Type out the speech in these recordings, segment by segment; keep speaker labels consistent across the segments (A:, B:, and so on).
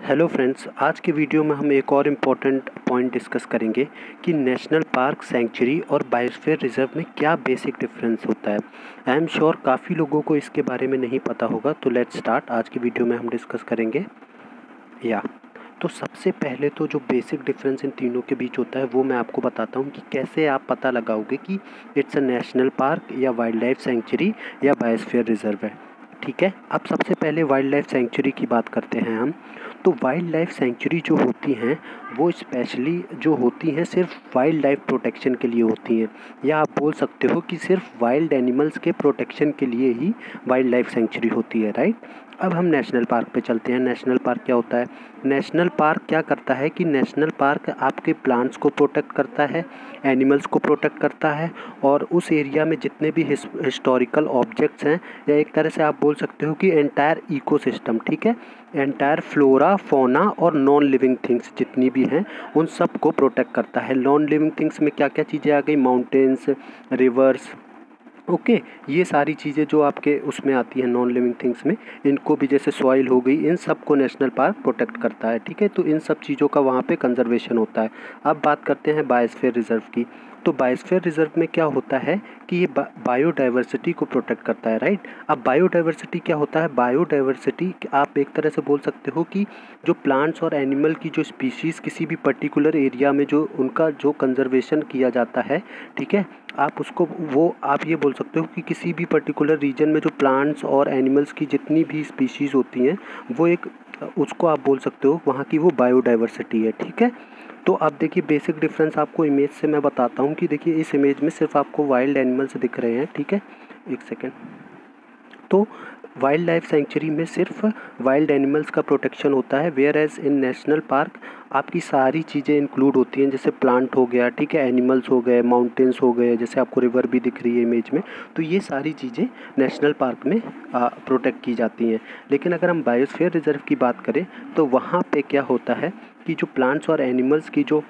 A: Hello friends, आज के video में हम एक और इम्पॉर्टेंट पॉइंट डिस्कस करेंगे कि नेशनल पार्क, सेंचुरी और बायोस्फीयर रिजर्व में क्या बेसिक डिफरेंस होता है। आई एम श्योर काफ़ी लोगों को इसके बारे में नहीं पता होगा, तो लेट्स स्टार्ट। आज की वीडियो में हम डिस्कस करेंगे तो सबसे पहले तो जो बेसिक डिफरेंस इन तीनों के बीच होता है वो मैं आपको बताता हूँ कि कैसे आप पता लगाओगे कि इट्स अ नेशनल पार्क या वाइल्ड लाइफ सेंचुरी या बायोस्फीयर रिजर्व है। ठीक है, अब सबसे पहले वाइल्ड लाइफ सेंचुरी की बात करते हैं हम। तो वाइल्ड लाइफ सेंचुरी जो होती हैं वो स्पेशली जो होती हैं सिर्फ वाइल्ड लाइफ प्रोटेक्शन के लिए होती हैं, या आप बोल सकते हो कि सिर्फ वाइल्ड एनिमल्स के प्रोटेक्शन के लिए ही वाइल्ड लाइफ सेंचुरी होती है, राइट। अब हम नेशनल पार्क पे चलते हैं। नेशनल पार्क क्या होता है? नेशनल पार्क क्या करता है कि नेशनल पार्क आपके प्लांट्स को प्रोटेक्ट करता है, एनिमल्स को प्रोटेक्ट करता है, और उस एरिया में जितने भी हिस्टोरिकल ऑब्जेक्ट्स हैं, या एक तरह से आप बोल सकते हो कि एंटायर इकोसिस्टम, ठीक है, एंटायर फ्लोरा, फौना और नॉन लिविंग थिंग्स जितनी भी हैं उन सब को प्रोटेक्ट करता है। नॉन लिविंग थिंग्स में क्या क्या चीज़ें आ गई? माउंटेन्स, रिवर्स, ओके, ये सारी चीज़ें जो आपके उसमें आती हैं नॉन लिविंग थिंग्स में, इनको भी, जैसे सॉइल हो गई, इन सब को नेशनल पार्क प्रोटेक्ट करता है। ठीक है, तो इन सब चीज़ों का वहाँ पे कंजर्वेशन होता है। अब बात करते हैं बायोस्फीयर रिजर्व की। तो बायोस्फीयर रिजर्व में क्या होता है कि ये बायोडाइवर्सिटी को प्रोटेक्ट करता है, राइट। अब बायोडाइवर्सिटी क्या होता है? बायोडाइवर्सिटी आप एक तरह से बोल सकते हो कि जो प्लांट्स और एनिमल की जो स्पीशीज़ किसी भी पर्टिकुलर एरिया में जो उनका जो कंजर्वेशन किया जाता है, ठीक है, आप उसको आप ये बोल सकते हो कि किसी भी पर्टिकुलर रीजन में जो प्लांट्स और एनिमल्स की जितनी भी स्पीशीज़ होती हैं वो एक, उसको आप बोल सकते हो वहाँ की वो बायोडाइवर्सिटी है। ठीक है, तो आप देखिए बेसिक डिफरेंस आपको इमेज से मैं बताता हूँ कि देखिए इस इमेज में सिर्फ आपको वाइल्ड एनिमल्स दिख रहे हैं, ठीक है, एक सेकेंड। तो वाइल्ड लाइफ सेंचुरी में सिर्फ वाइल्ड एनिमल्स का प्रोटेक्शन होता है, whereas in national park आपकी सारी चीज़ें इंक्लूड होती हैं, जैसे प्लांट हो गया, ठीक है, एनिमल्स हो गए, माउंटेन्स हो गए, जैसे आपको रिवर भी दिख रही है इमेज में, तो ये सारी चीज़ें नेशनल पार्क में प्रोटेक्ट की जाती हैं। लेकिन अगर हम बायोस्फीयर रिजर्व की बात करें तो वहाँ पे क्या होता है कि जो प्लांट्स और एनिमल्स की जो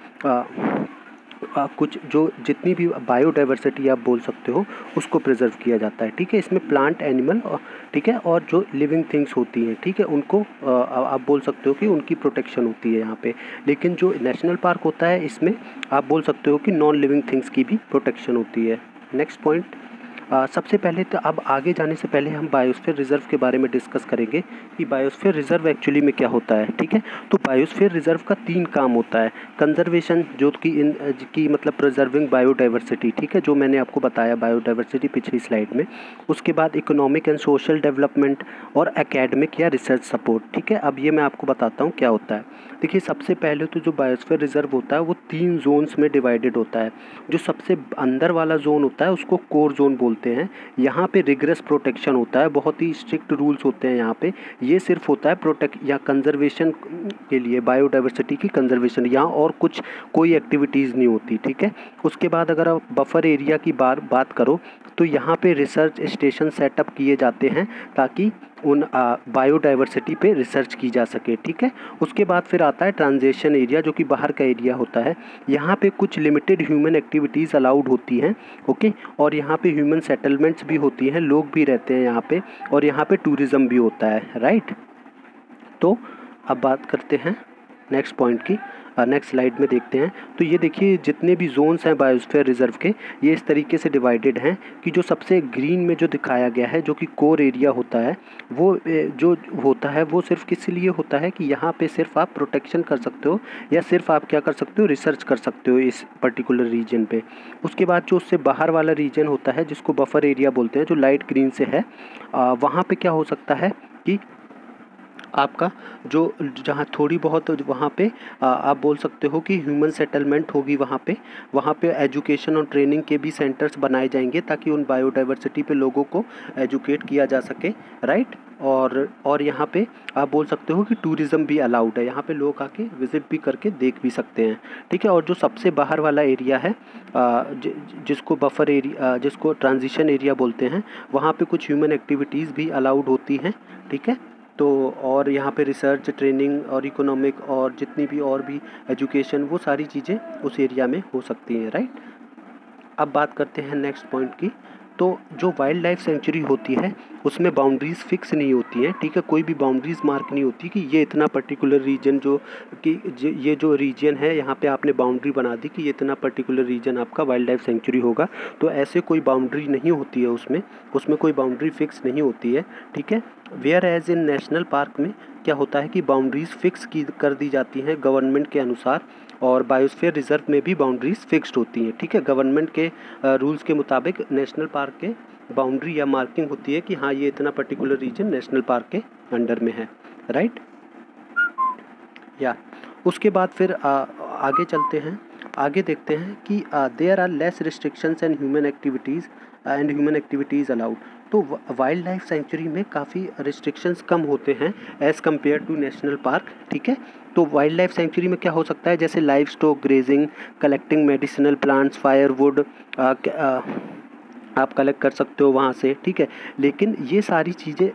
A: कुछ जो जितनी भी बायोडाइवर्सिटी आप बोल सकते हो उसको प्रिजर्व किया जाता है। ठीक है, इसमें प्लांट, एनिमल, ठीक है, और जो लिविंग थिंग्स होती हैं, ठीक है, उनको आप बोल सकते हो कि उनकी प्रोटेक्शन होती है यहाँ पे। लेकिन जो नेशनल पार्क होता है इसमें आप बोल सकते हो कि नॉन लिविंग थिंग्स की भी प्रोटेक्शन होती है। नेक्स्ट पॉइंट, सबसे पहले तो अब आगे जाने से पहले हम बायोस्फीयर रिजर्व के बारे में डिस्कस करेंगे कि बायोस्फीयर रिजर्व एक्चुअली में क्या होता है। ठीक है, तो बायोस्फीयर रिजर्व का 3 काम होता है। कंजर्वेशन, जो कि मतलब प्रिजर्विंग बायोडाइवर्सिटी, ठीक है, जो मैंने आपको बताया बायोडाइवर्सिटी पिछली स्लाइड में। उसके बाद इकोनॉमिक एंड सोशल डेवलपमेंट और एकेडमिक या रिसर्च सपोर्ट। ठीक है, अब ये मैं आपको बताता हूँ क्या होता है। देखिए सबसे पहले तो जो बायोस्फीयर रिजर्व होता है वो 3 जोन्स में डिवाइडेड होता है। जो सबसे अंदर वाला जोन होता है उसको कोर जोन बोलते हैं। यहाँ पे रिग्रेस प्रोटेक्शन होता है, बहुत ही स्ट्रिक्ट रूल्स होते हैं यहाँ पे। ये सिर्फ होता है प्रोटेक्ट या कंजर्वेशन के लिए, बायोडाइवर्सिटी की कंजर्वेशन, यहाँ और कुछ कोई एक्टिविटीज़ नहीं होती। ठीक है, उसके बाद अगर आप बफर एरिया की बात करो तो यहाँ पे रिसर्च स्टेशन सेटअप किए जाते हैं ताकि उन बायोडाइवर्सिटी पे रिसर्च की जा सके। ठीक है, उसके बाद फिर आता है ट्रांजिशन एरिया, जो कि बाहर का एरिया होता है। यहाँ पे कुछ लिमिटेड ह्यूमन एक्टिविटीज़ अलाउड होती हैं, ओके, और यहाँ पे ह्यूमन सेटलमेंट्स भी होती हैं, लोग भी रहते हैं यहाँ पे, और यहाँ पे टूरिज़्म भी होता है, राइट। तो अब बात करते हैं नेक्स्ट पॉइंट की, नेक्स्ट स्लाइड में देखते हैं। तो ये देखिए जितने भी जोन्स हैं बायोस्फीयर रिजर्व के, ये इस तरीके से डिवाइडेड हैं कि जो सबसे ग्रीन में जो दिखाया गया है, जो कि कोर एरिया होता है, वो जो होता है वो सिर्फ किस लिए होता है कि यहाँ पे सिर्फ आप प्रोटेक्शन कर सकते हो, या सिर्फ आप क्या कर सकते हो, रिसर्च कर सकते हो इस पर्टिकुलर रीजन पे। उसके बाद जो उससे बाहर वाला रीजन होता है जिसको बफर एरिया बोलते हैं, जो लाइट ग्रीन से है, वहाँ पे क्या हो सकता है कि आपका जो जहाँ थोड़ी बहुत वहाँ पे आप बोल सकते हो कि ह्यूमन सेटलमेंट होगी वहाँ पे एजुकेशन और ट्रेनिंग के भी सेंटर्स बनाए जाएंगे ताकि उन बायोडाइवर्सिटी पे लोगों को एजुकेट किया जा सके, राइट। और यहाँ पे आप बोल सकते हो कि टूरिज़्म भी अलाउड है, यहाँ पे लोग आके विज़िट भी करके देख भी सकते हैं। ठीक है, और जो सबसे बाहर वाला एरिया है जिसको बफर एरिया, जिसको ट्रांजिशन एरिया बोलते हैं, वहाँ पे कुछ ह्यूमन एक्टिविटीज़ भी अलाउड होती हैं। ठीक है, तो और यहाँ पे रिसर्च, ट्रेनिंग और इकोनॉमिक और जितनी भी और भी एजुकेशन, वो सारी चीज़ें उस एरिया में हो सकती हैं, राइट। अब बात करते हैं नेक्स्ट पॉइंट की। तो जो वाइल्ड लाइफ सेंचुरी होती है उसमें बाउंड्रीज़ फिक्स नहीं होती हैं, ठीक है, कोई भी बाउंड्रीज़ मार्क नहीं होती कि ये इतना पर्टिकुलर रीजन ये जो रीजन है यहाँ पे आपने बाउंड्री बना दी कि ये इतना पर्टिकुलर रीजन आपका वाइल्ड लाइफ सेंचुरी होगा। तो ऐसे कोई बाउंड्री नहीं होती है उसमें कोई बाउंड्री फिक्स नहीं होती है, ठीक है। Whereas in national park में क्या होता है कि बाउंड्रीज़ फिक्स कर दी जाती हैं गवर्नमेंट के अनुसार, और बायोस्फीयर रिजर्व में भी बाउंड्रीज़ फिक्स्ड होती हैं, ठीक है। गवर्नमेंट के रूल्स के मुताबिक नेशनल पार्क के बाउंड्री या मार्किंग होती है कि हाँ ये इतना पर्टिकुलर रीजन नेशनल पार्क के अंडर में है, राइट। या उसके बाद फिर आगे चलते हैं, आगे देखते हैं कि there are less restrictions and human activities allowed. तो वाइल्ड लाइफ सेंचुरी में काफ़ी रिस्ट्रिक्शंस कम होते हैं as compare to national park, ठीक है। तो वाइल्ड लाइफ सेंचुरी में क्या हो सकता है, जैसे life stock grazing, collecting medicinal plants, firewood आप कलेक्ट कर सकते हो वहाँ से, ठीक है। लेकिन ये सारी चीज़ें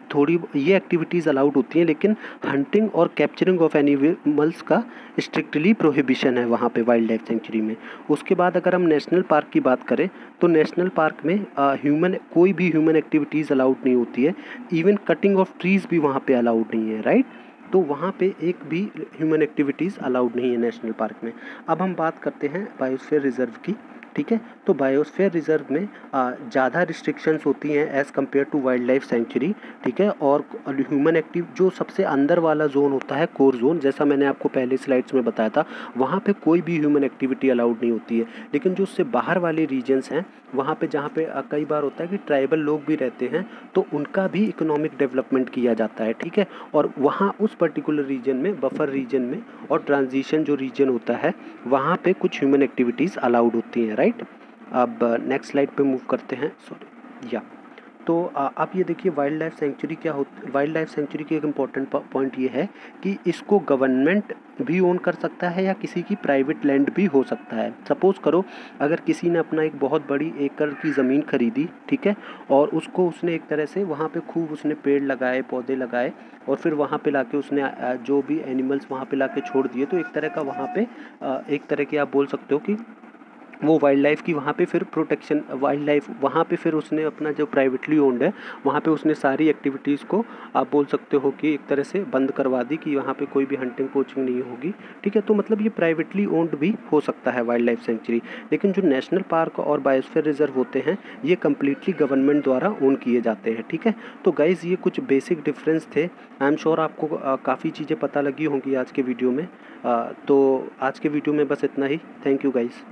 A: ये एक्टिविटीज़ अलाउड होती हैं, लेकिन हंटिंग और कैप्चरिंग ऑफ एनिमल्स का स्ट्रिक्टली प्रोहिबिशन है वहाँ पे वाइल्ड लाइफ सेंचुरी में। उसके बाद अगर हम नेशनल पार्क की बात करें तो नेशनल पार्क में कोई भी ह्यूमन एक्टिविटीज़ अलाउड नहीं होती है, इवन कटिंग ऑफ ट्रीज़ भी वहाँ पे अलाउड नहीं है, राइट। तो वहाँ पे एक भी ह्यूमन एक्टिविटीज़ अलाउड नहीं है नेशनल पार्क में। अब हम बात करते हैं बायोस्फीयर रिजर्व की, ठीक है। तो बायोस्फीयर रिजर्व में ज़्यादा रिस्ट्रिक्शंस होती हैं as compare to wild life sanctuary, ठीक है। और ह्यूमन एक्टिव जो सबसे अंदर वाला जोन होता है, कोर जोन, जैसा मैंने आपको पहले स्लाइड्स में बताया था, वहाँ पे कोई भी ह्यूमन एक्टिविटी अलाउड नहीं होती है। लेकिन जो उससे बाहर वाले रीजन्स हैं वहाँ पे जहाँ पे कई बार होता है कि ट्राइबल लोग भी रहते हैं, तो उनका भी इकोनॉमिक डेवलपमेंट किया जाता है, ठीक है। और वहाँ उस पर्टिकुलर रीजन में, बफर रीजन में और ट्रांजिशन जो रीजन होता है वहाँ पे कुछ ह्यूमन एक्टिविटीज़ अलाउड होती हैं, राइट। अब नेक्स्ट स्लाइड पे मूव करते हैं, सॉरी। तो आप ये देखिए वाइल्ड लाइफ सेंचुरी क्या होती, वाइल्ड लाइफ सेंचुरी की एक इम्पॉर्टेंट पॉइंट ये है कि इसको गवर्नमेंट भी ओन कर सकता है या किसी की प्राइवेट लैंड भी हो सकता है। सपोज़ करो अगर किसी ने अपना एक बहुत बड़ी एकड़ की ज़मीन खरीदी, ठीक है, और उसने एक तरह से वहाँ पे खूब उसने पेड़ लगाए, पौधे लगाए, और फिर वहाँ पे लाके उसने जो भी एनिमल्स वहाँ पे लाके छोड़ दिए, तो एक तरह का वहाँ पे एक तरह की आप बोल सकते हो कि वो वाइल्ड लाइफ की वहाँ पे फिर प्रोटेक्शन, वाइल्ड लाइफ वहाँ पे फिर उसने अपना जो प्राइवेटली ओन्ड है वहाँ पे उसने सारी एक्टिविटीज़ को आप बोल सकते हो कि एक तरह से बंद करवा दी कि वहाँ पे कोई भी हंटिंग पोचिंग नहीं होगी, ठीक है। तो मतलब ये प्राइवेटली ओन्ड भी हो सकता है वाइल्ड लाइफ सेंचुरी। लेकिन जो नेशनल पार्क और बायोस्फीयर रिजर्व होते हैं ये कम्प्लीटली गवर्नमेंट द्वारा ओन किए जाते हैं, ठीक है। तो गाइज़ ये कुछ बेसिक डिफरेंस थे। आई एम श्योर आपको काफ़ी चीज़ें पता लगी होंगी आज के वीडियो में। तो आज के वीडियो में बस इतना ही। Thank you guys.